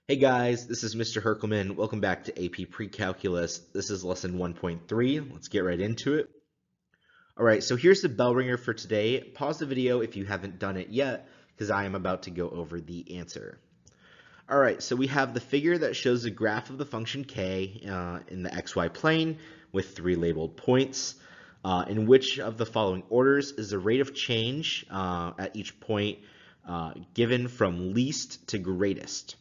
Hey guys, this is Mr. Herkelman. Welcome back to AP Precalculus. This is lesson 1.3. Let's get right into it. All right, so here's the bell ringer for today. Pause the video if you haven't done it yet, because I am about to go over the answer. All right, so we have the figure that shows the graph of the function k in the xy plane with three labeled points. In which of the following orders is the rate of change at each point given from least to greatest?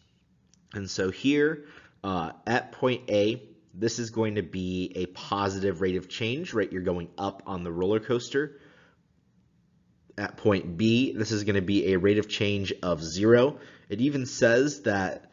And so here at point A, this is going to be a positive rate of change, right? You're going up on the roller coaster. At point B, this is going to be a rate of change of 0. It even says that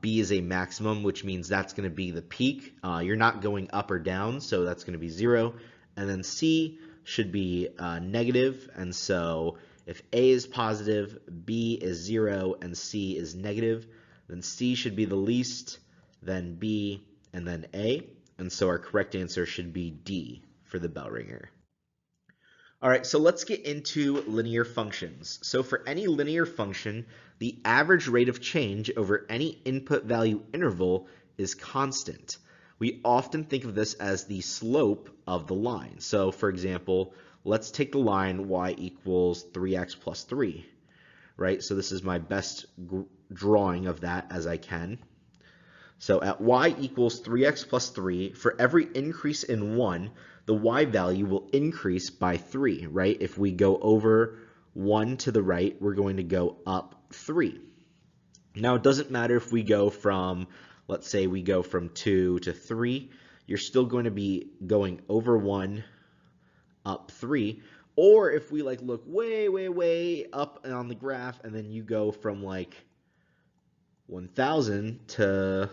B is a maximum, which means that's going to be the peak. You're not going up or down, so that's going to be 0. And then C should be negative, and so if A is positive, B is 0, and C is negative, then C should be the least, then B, and then A. And so our correct answer should be D for the bell ringer. All right, so let's get into linear functions. So for any linear function, the average rate of change over any input value interval is constant. We often think of this as the slope of the line. So for example, let's take the line y equals 3x plus 3, right? So this is my best drawing of that as I can. So at y equals 3x plus 3, for every increase in 1, the y value will increase by 3, right? If we go over 1 to the right, we're going to go up 3. Now, it doesn't matter if we go from, let's say we go from 2 to 3, you're still going to be going over 1, up 3. Or if we look way, way, way up on the graph, and then you go from 1,000 to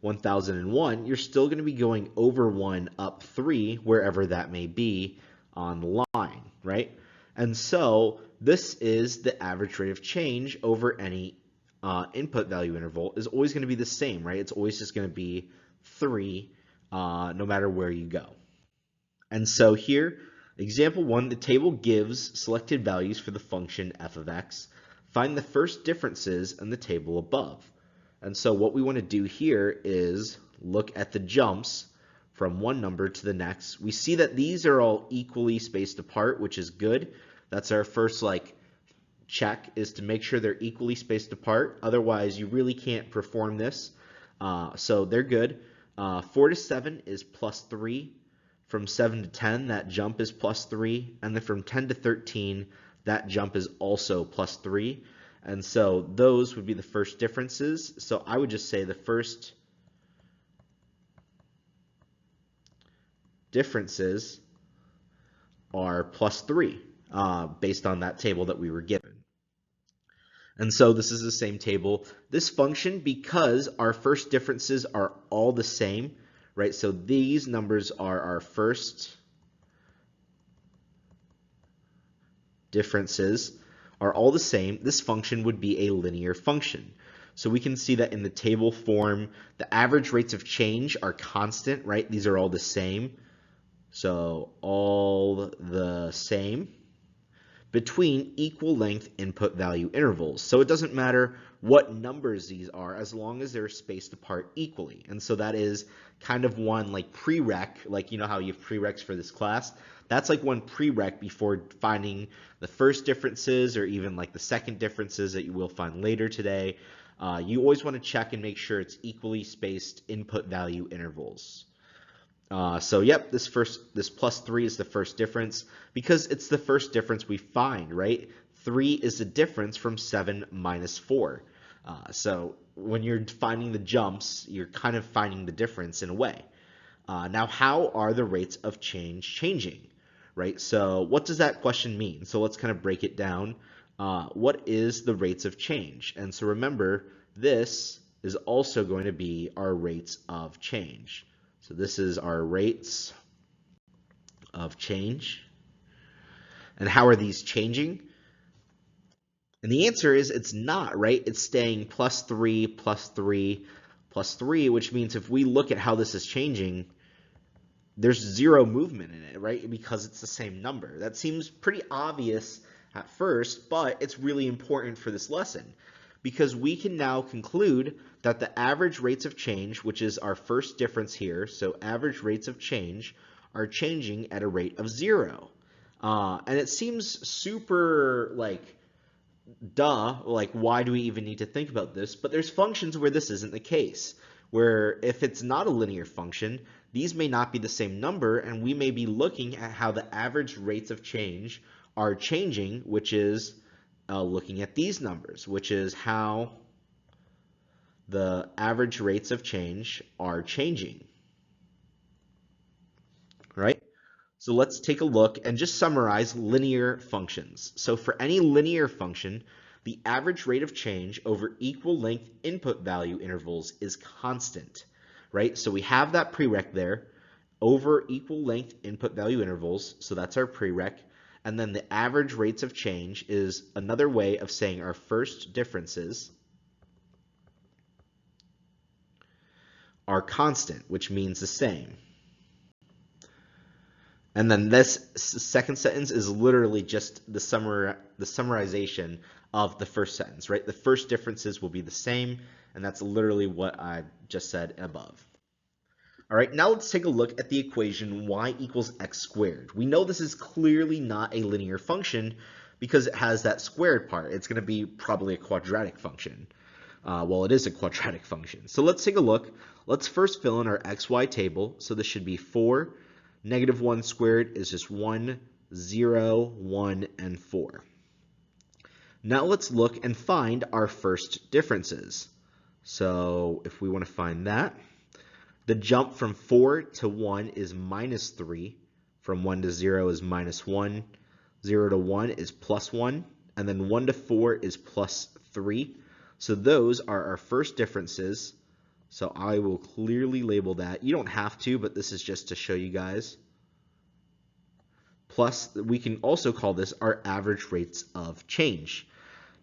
1001, you're still going to be going over 1, up 3, wherever that may be on the line, right? And so this is the average rate of change over any input value interval is always going to be the same, right? It's always just going to be 3 no matter where you go. And so here, example 1, the table gives selected values for the function f of x. Find the first differences in the table above. And so what we want to do here is look at the jumps from one number to the next. We see that these are all equally spaced apart, which is good. That's our first check, is to make sure they're equally spaced apart. Otherwise, you really can't perform this. So they're good. 4 to 7 is plus 3. From 7 to 10, that jump is plus 3. And then from 10 to 13, that jump is also plus 3. And so those would be the first differences. So I would just say the first differences are plus 3 based on that table that we were given. And so this is the same table. This function, because our first differences are all the same, right? So these numbers are our first differences are all the same. This function would be a linear function. So we can see that in the table form, the average rates of change are constant, right? These are all the same. So all the same between equal length input value intervals. So it doesn't matter what numbers these are as long as they're spaced apart equally. And so that is kind of one prereq, you know how you have prereqs for this class. That's one prereq before finding the first differences or even the second differences that you will find later today. You always want to check and make sure it's equally spaced input value intervals. So yep, this plus 3 is the first difference because it's the first difference we find, right? 3 is the difference from 7 minus 4. So when you're finding the jumps, you're kind of finding the difference in a way. Now, how are the rates of change changing, right? So what does that question mean? So let's kind of break it down. What is the rates of change? And so remember, this is also going to be our rates of change. So this is our rates of change. And how are these changing? And the answer is it's not, right? It's staying plus 3, plus 3, plus 3, which means if we look at how this is changing, there's 0 movement in it, right? Because it's the same number. That seems pretty obvious at first, but it's really important for this lesson because we can now conclude that the average rates of change, which is our first difference here, so average rates of change are changing at a rate of 0. And it seems super like duh, like why do we even need to think about this? But there's functions where this isn't the case, where if it's not a linear function, these may not be the same number, and we may be looking at how the average rates of change are changing, which is looking at these numbers, which is how the average rates of change are changing, right? So let's take a look and just summarize linear functions. So for any linear function, the average rate of change over equal length input value intervals is constant, right? So we have that prereq there, over equal length input value intervals, so that's our prereq. And then the average rates of change is another way of saying our first differences are constant, which means the same. And then this second sentence is literally just the summarization of the first sentence, right? The first differences will be the same, and that's literally what I just said above. All right, now let's take a look at the equation y equals x squared. We know this is clearly not a linear function because it has that squared part. It's going to be probably a quadratic function. Well, it is a quadratic function. So let's take a look. Let's first fill in our xy table. So this should be 4. Negative 1 squared is just 1, 0, 1, and 4. Now let's look and find our first differences. So if we want to find that, the jump from 4 to 1 is minus 3. From 1 to 0 is minus 1. 0 to 1 is plus 1. And then 1 to 4 is plus 3. So those are our first differences. So I will clearly label that. You don't have to, but this is just to show you guys. Plus, we can also call this our average rates of change.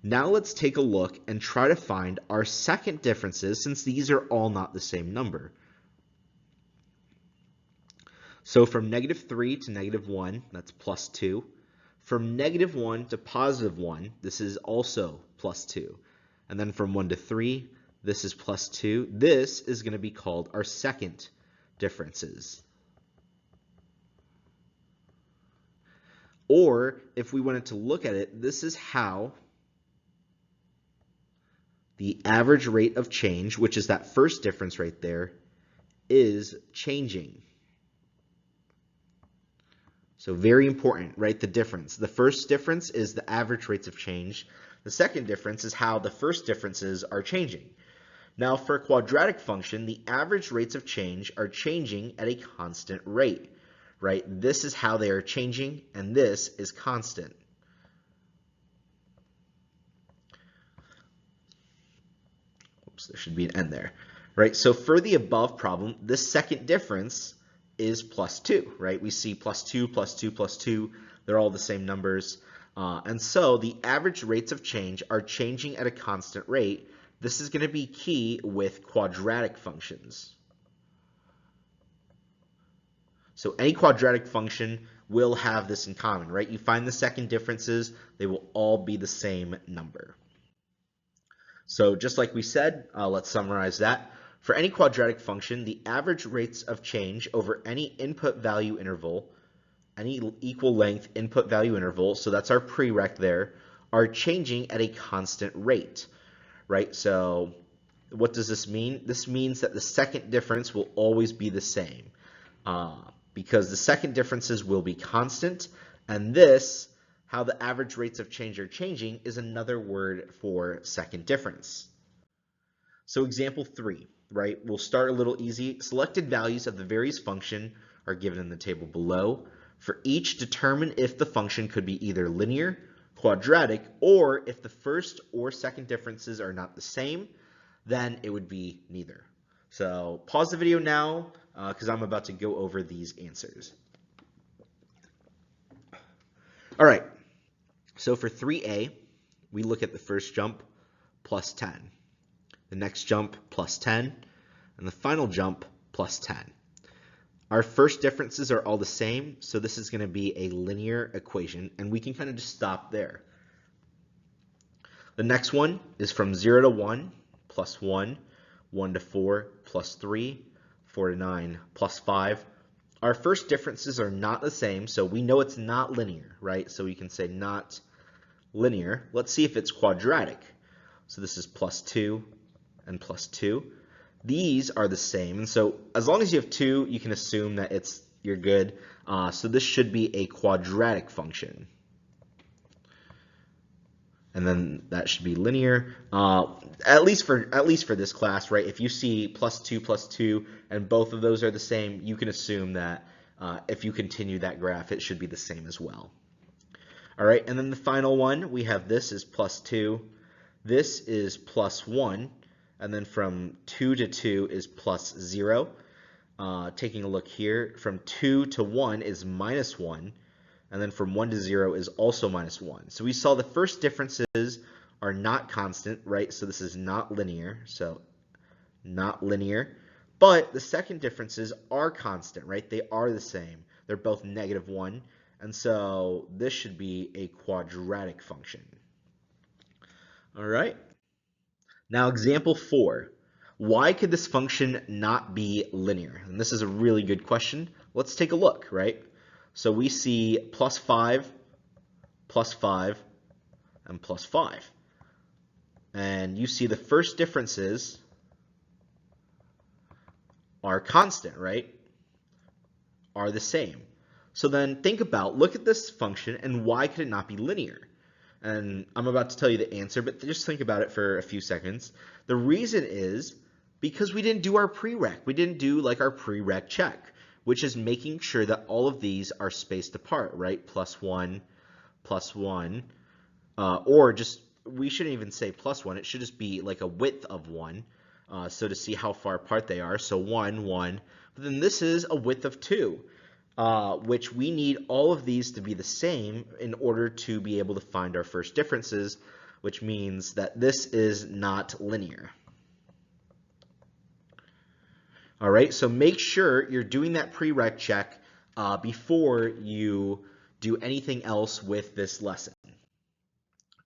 Now let's take a look and try to find our second differences, since these are all not the same number. So from negative 3 to negative 1, that's plus 2. From negative 1 to positive 1, this is also plus 2. And then from 1 to 3, this is plus 2. This is going to be called our second differences. Or if we wanted to look at it, this is how the average rate of change, which is that first difference right there, is changing. So very important, right? The difference. The first difference is the average rates of change. The second difference is how the first differences are changing. Now for a quadratic function, the average rates of change are changing at a constant rate, right? This is how they are changing, and this is constant. Oops, there should be an N there, right? So for the above problem, this second difference is plus 2, right? We see plus 2, plus 2, plus 2. They're all the same numbers. And so the average rates of change are changing at a constant rate. This is going to be key with quadratic functions. So any quadratic function will have this in common, right? You find the second differences, they will all be the same number. So just like we said, let's summarize that. For any quadratic function, the average rates of change over any input value interval, any equal length input value interval, so that's our prereq there, are changing at a constant rate, right? So what does this mean? This means that the second difference will always be the same because the second differences will be constant, and this, how the average rates of change are changing, is another word for second difference. So example 3, right? We'll start a little easy. Selected values of the various function are given in the table below. For each, determine if the function could be either linear, quadratic, or if the first or second differences are not the same, then it would be neither. So pause the video now because I'm about to go over these answers. All right, so for 3a, we look at the first jump, plus 10. The next jump, plus 10. And the final jump, plus 10. Our first differences are all the same, so this is going to be a linear equation, and we can kind of just stop there. The next one is from 0 to 1 plus 1, 1 to 4 plus 3, 4 to 9 plus 5. Our first differences are not the same, so we know it's not linear, right? So we can say not linear. Let's see if it's quadratic. So this is plus 2 and plus 2. These are the same, and so as long as you have 2, you can assume that you're good. So this should be a quadratic function. And then that should be linear, at least for this class, right? If you see plus 2 and both of those are the same, you can assume that if you continue that graph, it should be the same as well. All right, and then the final one, we have this is plus 2, this is plus 1, and then from 2 to 2 is plus 0. Taking a look here, from 2 to 1 is minus 1. And then from 1 to 0 is also minus 1. So we saw the first differences are not constant, right? So this is not linear, so not linear. But the second differences are constant, right? They are the same. They're both -1, and so this should be a quadratic function. All right. Now example 4. Why could this function not be linear? And this is a really good question. Let's take a look, right? So we see plus 5, and plus 5. And you see the first differences are constant, right? Are the same. So then think about, look at this function, and why could it not be linear? And I'm about to tell you the answer, but just think about it for a few seconds. The reason is because we didn't do our prereq. We didn't do like our prereq check, which is making sure that all of these are spaced apart, right? Plus 1, or just, we shouldn't even say plus 1. It should just be like a width of 1, so to see how far apart they are. So 1, 1. But then this is a width of 2, which we need all of these to be the same in order to be able to find our first differences, which means that this is not linear. All right, so make sure you're doing that prereq check before you do anything else with this lesson.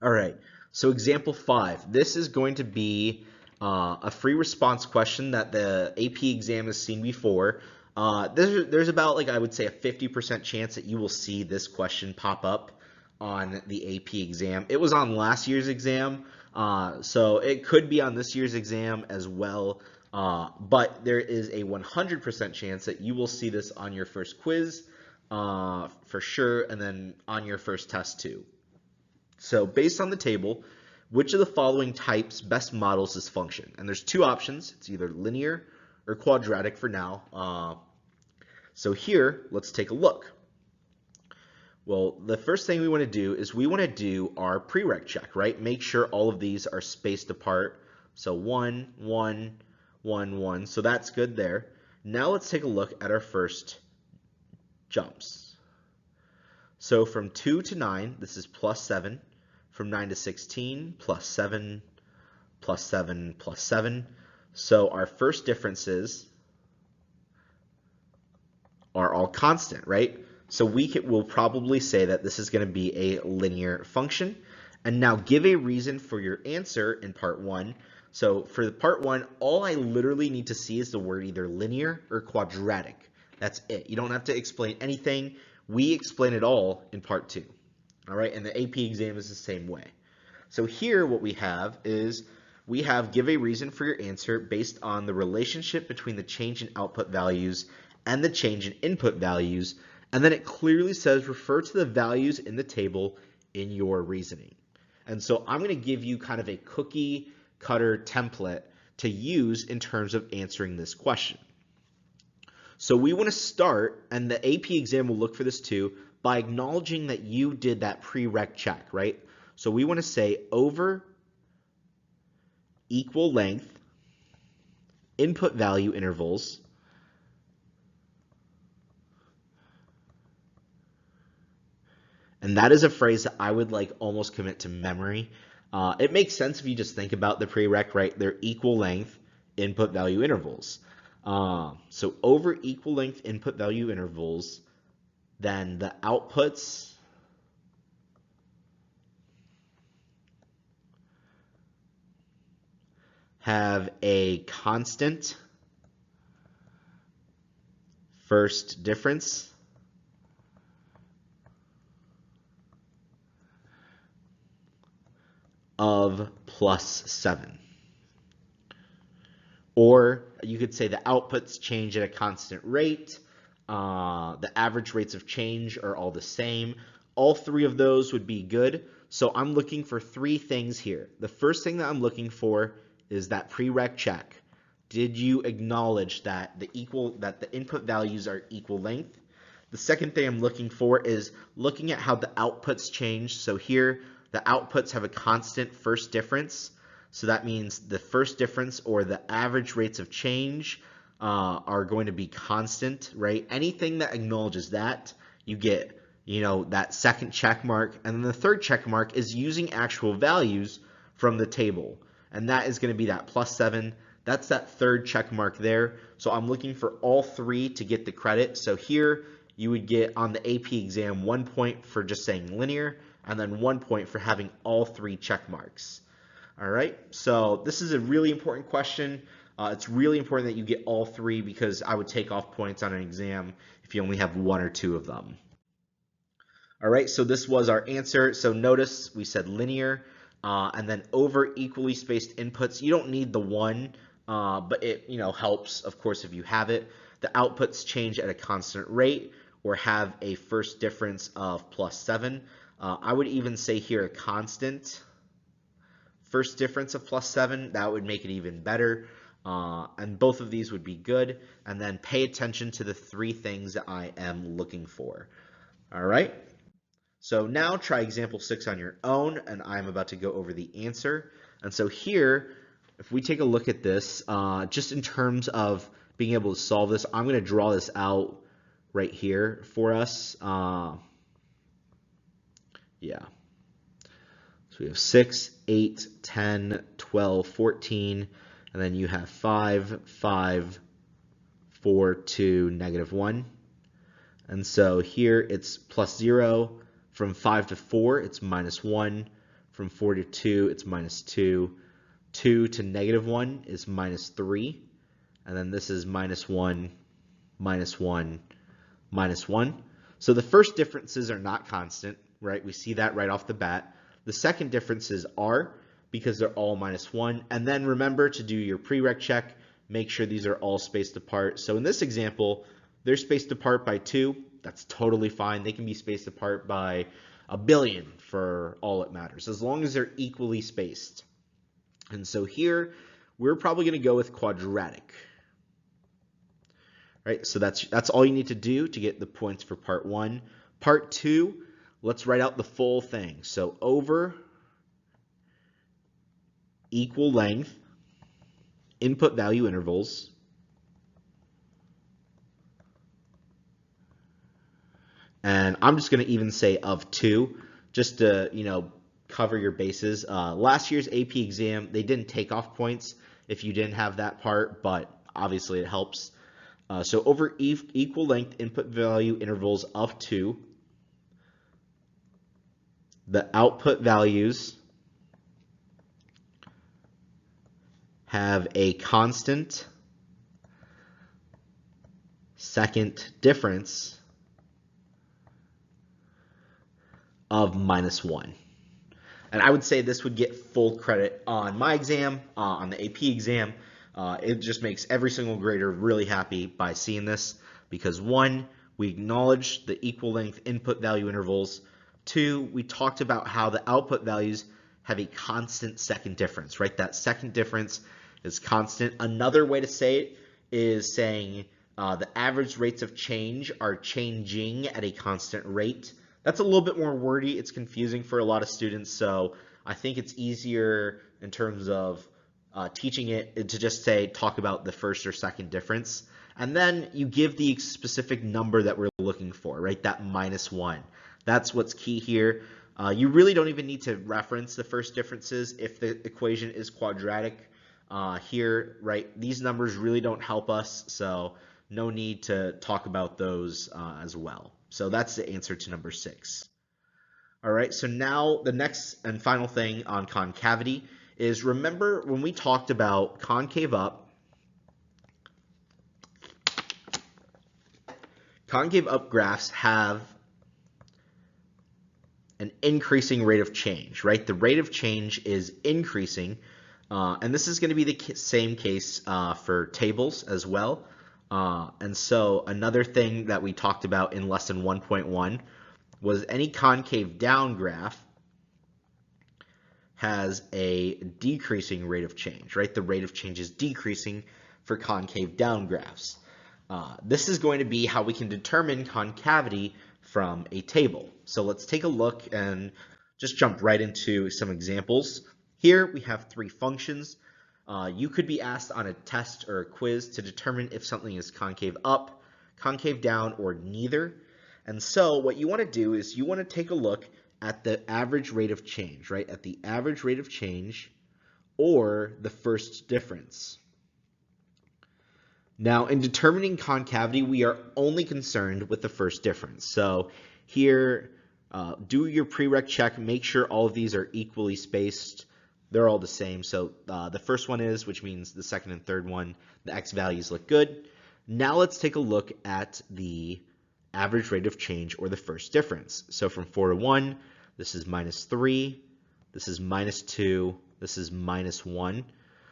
All right, so example 5. This is going to be a free response question that the AP exam has seen before. There's about, like, I would say a 50% chance that you will see this question pop up on the AP exam. It was on last year's exam, so it could be on this year's exam as well. But there is a 100% chance that you will see this on your first quiz for sure, and then on your first test too. So based on the table, which of the following types best models this function? And there's two options. It's either linear or quadratic for now. So here, let's take a look. Well, the first thing we want to do is we want to do our prereq check, right? Make sure all of these are spaced apart. So 1, 1, 1, 1. So that's good there. Now let's take a look at our first jumps. So from 2 to 9, this is plus 7. From 9 to 16, plus 7, plus 7, plus 7. So our first differences are all constant, right? So we'll probably say that this is going to be a linear function. And now give a reason for your answer in part 1. So for the part 1, all I literally need to see is the word either linear or quadratic. That's it. You don't have to explain anything. We explain it all in part 2. All right, and the AP exam is the same way. So here what we have is we have give a reason for your answer based on the relationship between the change in output values and the change in input values, and then it clearly says refer to the values in the table in your reasoning. And so I'm going to give you kind of a cookie cutter template to use in terms of answering this question. So we want to start, and the AP exam will look for this too, by acknowledging that you did that prereq check, right? So we want to say over equal length input value intervals and that is a phrase that I would like almost commit to memory. It makes sense if you just think about the prereq, right? They're equal length input value intervals. So over equal length input value intervals, then the outputs have a constant first difference of +7. Or you could say the outputs change at a constant rate. The average rates of change are all the same. All three of those would be good. So I'm looking for three things here. The first thing that I'm looking for is that prereq check. Did you acknowledge that the input values are equal length? The second thing I'm looking for is looking at how the outputs change. So here, the outputs have a constant first difference. So that means the first difference or the average rates of change are going to be constant, right? Anything that acknowledges that, you get, that second check mark. And then the third check mark is using actual values from the table. And that is going to be that +7. That's that third check mark there. So I'm looking for all three to get the credit. So here you would get on the AP exam 1 point for just saying linear, and then 1 point for having all three check marks. All right, so this is a really important question. It's really important that you get all three because I would take off points on an exam if you only have 1 or 2 of them. All right, so this was our answer. So notice we said linear, and then over equally spaced inputs. You don't need the 1, but it helps, of course, if you have it. The outputs change at a constant rate or have a first difference of +7. I would even say here a constant first difference of +7. That would make it even better. And both of these would be good. And then pay attention to the three things that I am looking for. All right. So now try example 6 on your own, and I'm about to go over the answer. And so here, if we take a look at this, just in terms of being able to solve this, I'm going to draw this out right here for us. Yeah. So we have 6, 8, 10, 12, 14, and then you have 5, 5, 4, 2, -1. And so here it's +0. From 5 to 4, it's -1. From 4 to 2, it's -2. 2 to -1 is -3. And then this is -1, -1, -1. So the first differences are not constant, right? We see that right off the bat. The second differences are because they're all -1. And then remember to do your prereq check. Make sure these are all spaced apart. So in this example, they're spaced apart by 2. That's totally fine. They can be spaced apart by 1 billion for all it matters, as long as they're equally spaced. And so here, we're probably going to go with quadratic. Right? So that's all you need to do to get the points for part 1. Part 2, let's write out the full thing. So over equal length input value intervals and I'm just going to even say of 2 just to cover your bases. Last year's AP exam, they didn't take off points if you didn't have that part, but obviously it helps. So over equal length input value intervals of 2, the output values have a constant second difference of -1. And I would say this would get full credit on my exam, on the AP exam. It just makes every single grader really happy by seeing this because 1, we acknowledge the equal length input value intervals. 2, we talked about how the output values have a constant second difference, right? That second difference is constant. Another way to say it is saying the average rates of change are changing at a constant rate. That's a little bit more wordy. It's confusing for a lot of students, so I think it's easier in terms of teaching it to just talk about the first or second difference. And then you give the specific number that we're looking for, right? That -1. That's what's key here. You really don't even need to reference the first differences if the equation is quadratic here, right? These numbers really don't help us, so no need to talk about those as well. So that's the answer to number 6. All right, so now the next and final thing on concavity is remember when we talked about concave up graphs have an increasing rate of change, right? The rate of change is increasing, and this is going to be the same case for tables as well. And so another thing that we talked about in lesson 1.1 was any concave down graph has a decreasing rate of change, right? The rate of change is decreasing for concave down graphs. This is going to be how we can determine concavity from a table. So let's take a look and just jump right into some examples. Here we have three functions. You could be asked on a test or a quiz to determine if something is concave up, concave down, or neither. And so what you want to do is you want to take a look at the average rate of change, right? At the average rate of change or the first difference. Now, in determining concavity, we are only concerned with the first difference. So here, do your prereq check, make sure all of these are equally spaced. They're all the same. So the first one is, which means the second and third one, the x values look good. Now let's take a look at the average rate of change or the first difference. So from 4 to 1, this is -3, this is -2, this is -1.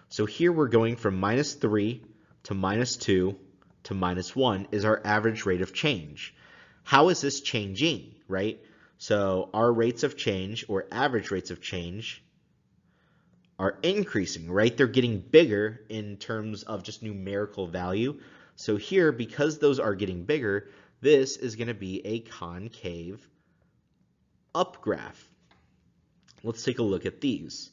So here we're going from -3 to -2 to -1 is our average rate of change. How is this changing, right? So our rates of change or average rates of change are increasing, right? They're getting bigger in terms of just numerical value. So here, because those are getting bigger, this is going to be a concave up graph. Let's take a look at these.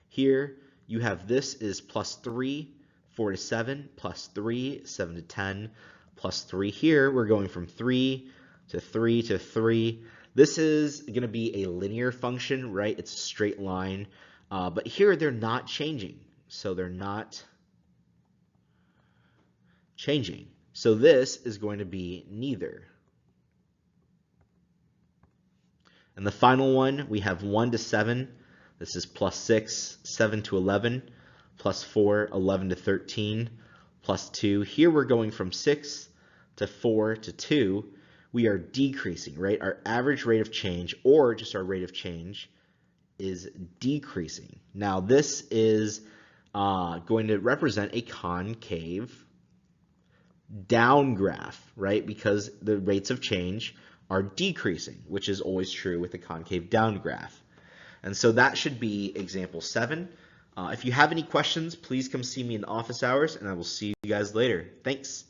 Here you have this is +3, 4 to 7, +3, 7 to 10, +3. Here we're going from 3 to 3 to 3. This is going to be a linear function, right? It's a straight line. But here they're not changing. So they're not changing. So this is going to be neither. And the final one, we have 1 to 7. This is +6, 7 to 11, +4, 11 to 13, +2. Here we're going from 6 to 4 to 2. We are decreasing, right? Our average rate of change, or just our rate of change, is decreasing. Now this is going to represent a concave down graph, right? Because the rates of change are decreasing, which is always true with a concave down graph. And so that should be example 7. If you have any questions, please come see me in office hours, and I will see you guys later. Thanks.